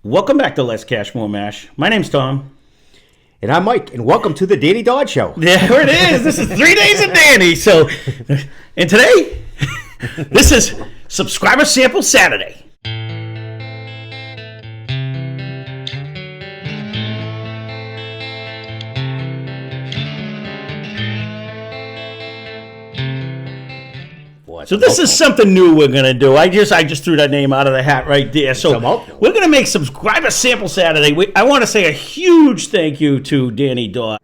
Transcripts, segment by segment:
Welcome back to Lesscashmoremash. My name's Tom. And I'm Mike, and welcome to the Danny Dodd Show. There it is. This is 3 days of Danny. So, and today, this is Subscriber Sample Saturday. So this is something new we're going to do. I just threw that name out of the hat right there. So we're going to make Subscriber Sample Saturday. I want to say a huge thank you to Danny Dodd.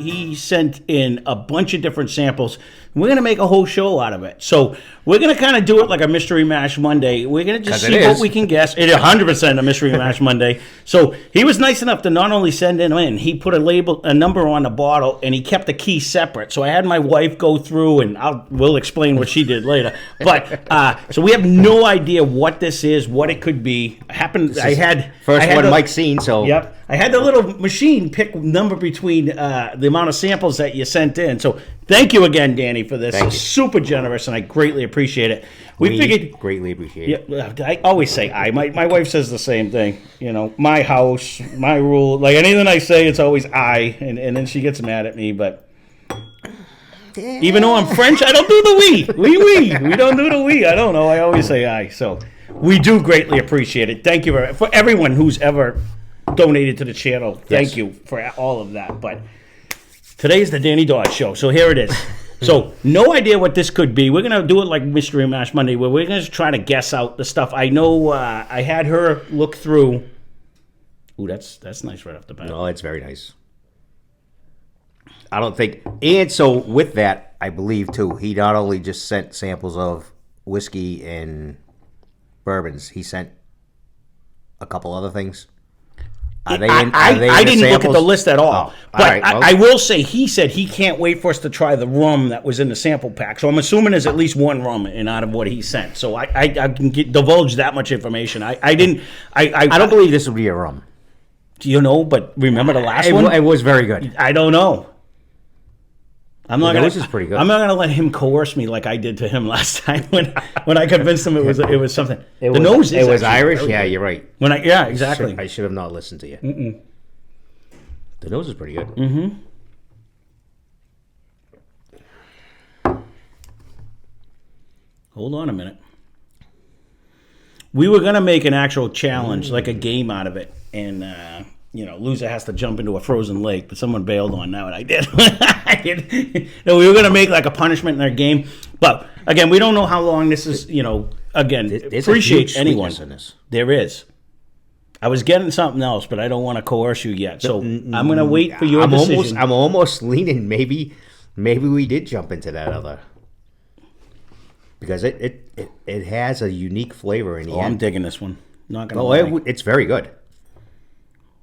He sent in a bunch of different samples. We're going to make a whole show out of it. So we're going to kind of do it like a Mystery Mash Monday. We're going to just see what we can guess. It is 100% a Mystery Mash Monday. So he was nice enough to not only send it in, he put a number on the bottle, and he kept the key separate. So I had my wife go through, and we'll explain what she did later. But so we have no idea what this is, what it could be. First one Mike's seen, so. Yep. I had the little machine pick number between the amount of samples that you sent in. So thank you again, Danny, for this. It's super generous, and I greatly appreciate it. We figured greatly appreciate it. Yeah, I always say I. My wife says the same thing. You know, my house, my rule. Like anything I say, it's always I, and then she gets mad at me. But even though I'm French, I don't do the we. We don't do the we. I don't know. I always say I. So we do greatly appreciate it. Thank you for everyone who's ever donated to the channel. Thank you for all of that. But today's the Danny Dodd Show, so here it is. So no idea what this could be. We're gonna do it like Mystery Mash Monday, where we're gonna try to guess out the stuff. I know I had her look through. Ooh, that's nice right off the bat. No, it's very nice. I don't think, and so with that, I believe too, he not only just sent samples of whiskey and bourbons, he sent a couple other things. I didn't look at the list at all. But I will say he said he can't wait for us to try the rum that was in the sample pack. So I'm assuming there's at least one rum out of what he sent. So I can divulge that much information. I don't believe this would be a rum. You know, but remember the last one? It was very good. I don't know. This is pretty good. I'm not going to let him coerce me like I did to him last time when I convinced him it was something. It was Irish. Yeah, you're right. Exactly. I should have not listened to you. Mm-mm. The nose is pretty good. Mm-hmm. Hold on a minute. We were going to make an actual challenge, like a game out of it, and loser has to jump into a frozen lake, but someone bailed on that, and I did. No, we were going to make like a punishment in their game, but again, we don't know how long this is. Appreciate anyone. In this. There is. I was getting something else, but I don't want to coerce you yet, so I'm going to wait for your decision. I'm almost leaning. Maybe we did jump into that other, because it has a unique flavor in the end. I'm digging this one. Not going to lie. It's very good.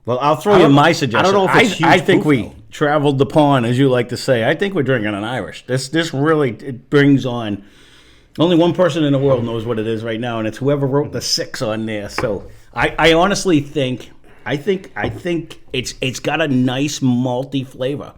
Well, I'll throw you my suggestion. I don't know if it's huge. I think we traveled the pond, as you like to say. I think we're drinking an Irish. This really it brings on. Only one person in the world knows what it is right now, and it's whoever wrote the 6 on there. So I honestly think it's got a nice malty flavor.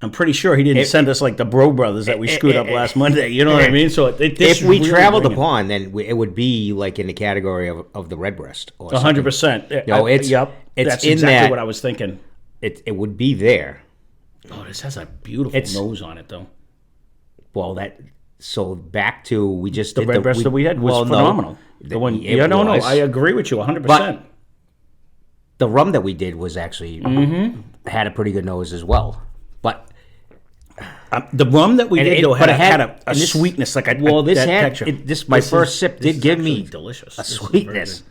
I'm pretty sure he didn't send us like the Bro Brothers that we screwed up last Monday. You know what I mean? So if we traveled the pond, then it would be like in the category of the Redbreast. 100%. Yep. That's exactly what I was thinking. It would be there. Oh, this has a beautiful nose on it, though. Well, so back to we just the Redbreast that we had was phenomenal. I agree with you 100%. But the rum that we did was actually had a pretty good nose as well. But the rum that we did had a sweetness, like texture. My first sip did give me delicious. A sweetness.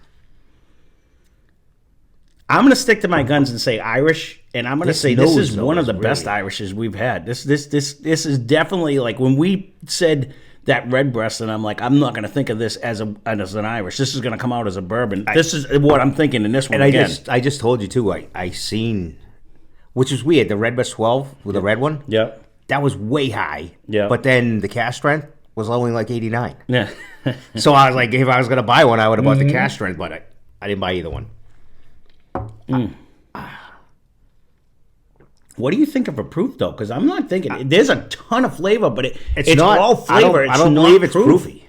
I'm going to stick to my guns and say Irish, and I'm going to say this is one of the best Irishes we've had. This is definitely like when we said that Redbreast, and I'm like, I'm not going to think of this as an Irish. This is going to come out as a bourbon. This is what I'm thinking in this one. And I just told you too. I seen. Which is weird. The Redbreast 12 with the red one. Yeah. That was way high. Yeah. But then the cash strength was only like 89. Yeah. So I was like, if I was going to buy one, I would have bought the cash strength, but I didn't buy either one. What do you think of a proof, though? Because I'm not thinking... There's a ton of flavor, but it's not all flavor. I don't believe it's proof. proofy.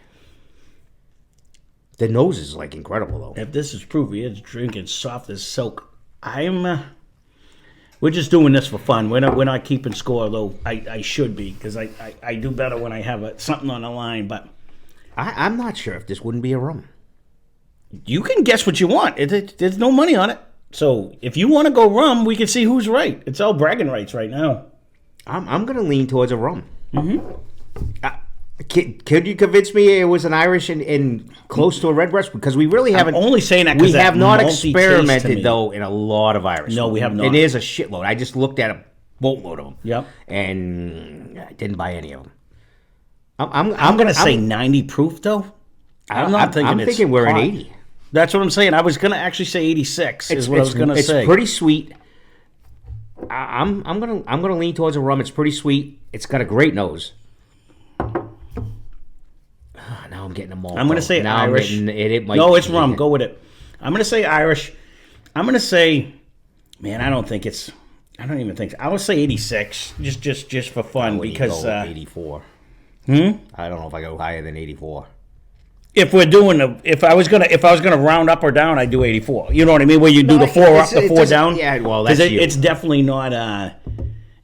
The nose is like incredible, though. If this is proofy, it's drinking soft as silk. We're just doing this for fun. We're not keeping score, though. I should be, because I do better when I have something on the line. But I'm not sure if this wouldn't be a rum. you can guess what you want. There's no money on it. So if you want to go rum, we can see who's right. It's all bragging rights right now. I'm going to lean towards a rum. Could you convince me it was an Irish and close to a Redbreast? Because we really haven't. I'm only saying that because we have not experimented though in a lot of Irish. No, we have not. And there's a shitload. I just looked at a boatload of them. Yep. And I didn't buy any of them. I'm going to say 90 proof though. I'm thinking we're at 80. That's what I'm saying. I was going to actually say 86 is what I was going to say. It's pretty sweet. I'm gonna lean towards a rum. It's pretty sweet. It's got a great nose. Now I'm getting them all. I'm going to say now Irish. It's rum. Go with it. I'm going to say Irish. I'm going to say, man, I don't even think. I would say 86, just for fun, because 84. I don't know if I go higher than 84. If I was gonna round up or down, I'd do 84. You know what I mean? Where you do the 4 up, the 4 down. Yeah, well, that's it's definitely not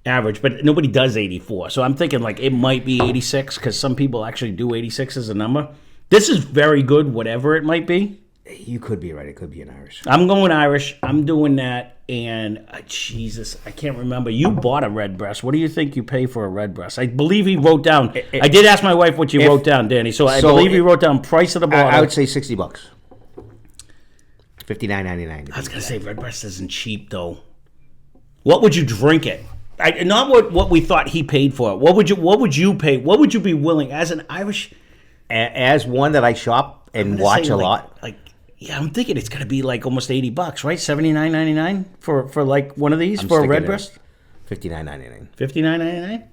average, but nobody does 84. So I'm thinking like it might be 86 because some people actually do 86 as a number. This is very good, whatever it might be. You could be right. It could be an Irish. I'm going Irish. I'm doing that. And Jesus, I can't remember. You bought a Redbreast. What do you think you pay for a Redbreast? I believe he wrote down. I did ask my wife what you wrote down, Danny. So I believe he wrote down price of the bottle. I would say $60. $59.99. I was gonna say Redbreast isn't cheap though. What would you drink it? Not what we thought he paid for it. What would you pay? What would you be willing as an Irish? As one that I shop and watch a lot. Yeah, I'm thinking it's gonna be like almost $80, right? $79.99 for like one of these for a Redbreast. $59.99. $59.99.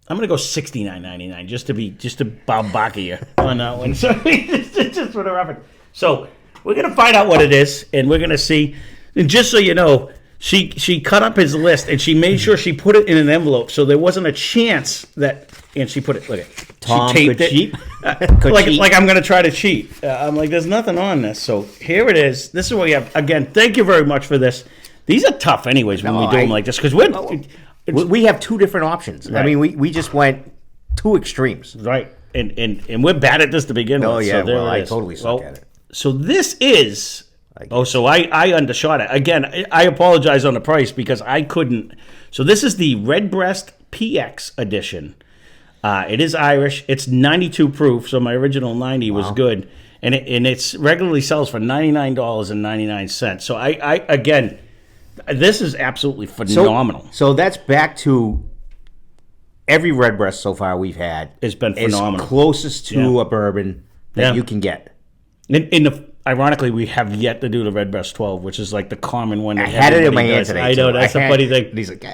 I'm gonna go $69.99 just to bob back of you on that one. So just for the reference. So we're gonna find out what it is, and we're gonna see. And just so you know, she cut up his list and she made sure she put it in an envelope, so there wasn't a chance that. And she put it. Look at Tom she taped could it. Cheat. Like I'm going to try to cheat. I'm like, there's nothing on this. So here it is. This is what we have. Again, thank you very much for this. These are tough, anyways, when we do them like this because we have two different options. Right. I mean, we just went two extremes, right? And we're bad at this to begin with. Oh yeah, so I totally suck at it. So this is. So I undershot it again. I apologize on the price because I couldn't. So this is the Redbreast PX edition. It is Irish. It's 92 proof, so my original 90 was good, and it's regularly sells for $99.99. So I again, this is absolutely phenomenal. So that's back to every Redbreast so far we've had. It's been phenomenal. It's closest to a bourbon that you can get. Ironically, we have yet to do the Redbreast 12, which is like the common one. I had it in my hand today. I know that's a funny thing. He's like.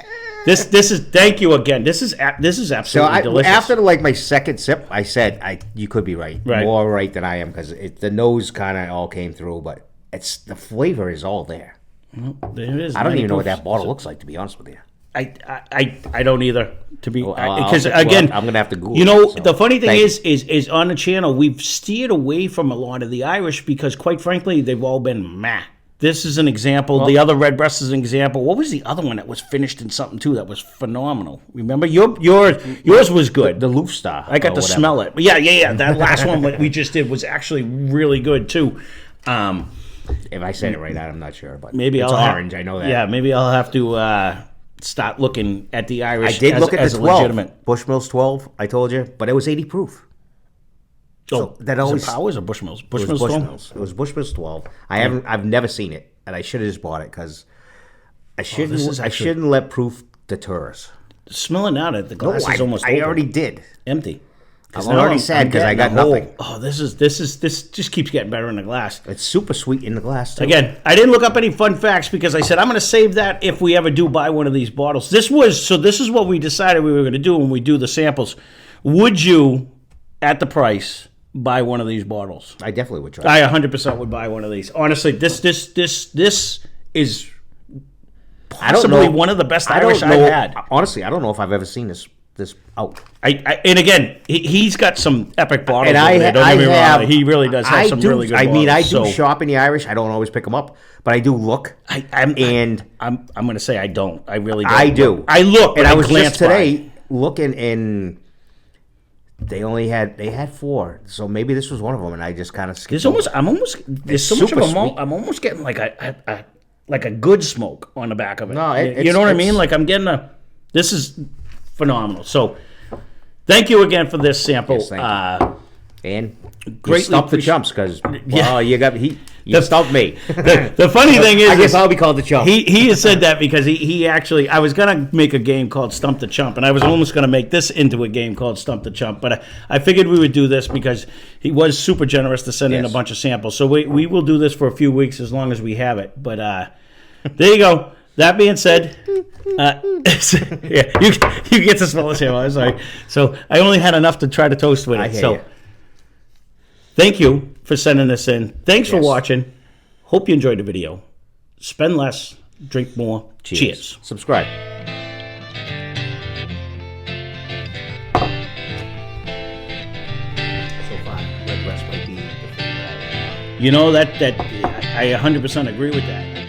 This is thank you again. This is absolutely delicious. After my second sip, I said you could be right, more right than I am because the nose kind of all came through, but the flavor is all there. Well, there is. I don't even know what that bottle looks like, to be honest with you. I don't either. To be because again, I'm gonna have to Google. You know, the funny thing is on the channel we've steered away from a lot of the Irish because quite frankly they've all been meh. This is an example. The other Redbreast is an example. What was the other one that was finished in something too that was phenomenal? Remember yours was good. The Loofstar. I got to smell it. But yeah. That last one we just did was actually really good too. If I said it right, I'm not sure, but maybe it's orange. I know that. Yeah, maybe I'll have to start looking at the Irish. I did look at the 12. Legitimate. Bushmills 12. I told you, but it was 80 proof. So that always Powers or Bushmills? Bushmills 12? It was Bushmills 12. I've never seen it, and I should have just bought it because I shouldn't let proof deter us. Smelling out at the glass is almost. I already did. Empty. I'm already sad because I got nothing. Oh, this just keeps getting better in the glass. It's super sweet in the glass too. Again, I didn't look up any fun facts because I said I'm going to save that if we ever do buy one of these bottles. This is what we decided we were going to do when we do the samples. Would you, at the price, buy one of these bottles? I definitely would try. I 100% would buy one of these. Honestly, this is possibly one of the best Irish I've had. Honestly, I don't know if I've ever seen this out. And again, he's got some epic bottles. And over there. Don't get me wrong. He really does have some really good bottles. I mean, I do shop in the Irish. I don't always pick them up, but I do look. I'm going to say I don't. I really don't. I do. I look, and I was just today looking, and they had 4, so maybe this was one of them, and I just kind of skipped. There's so much of a I'm almost getting like a good smoke on the back of it. No, you know what I mean? Like I'm getting this is phenomenal. So thank you again for this sample. Yes, thank you. And greatly stumped the chumps because you stumped me. The funny thing is, I guess I'll be called the chump. He has said that because he actually, I was gonna make a game called Stump the Chump, and I was almost gonna make this into a game called Stump the Chump, but I figured we would do this because he was super generous to send in a bunch of samples. So we will do this for a few weeks as long as we have it. But there you go. That being said, yeah, you get to smell this here. I'm sorry. So I only had enough to try to toast with it. So thank you for sending this in. Thanks for watching. Hope you enjoyed the video. Spend less, drink more. Cheers. Subscribe. So far, Redbreast might be the favorite. You know that I 100% agree with that.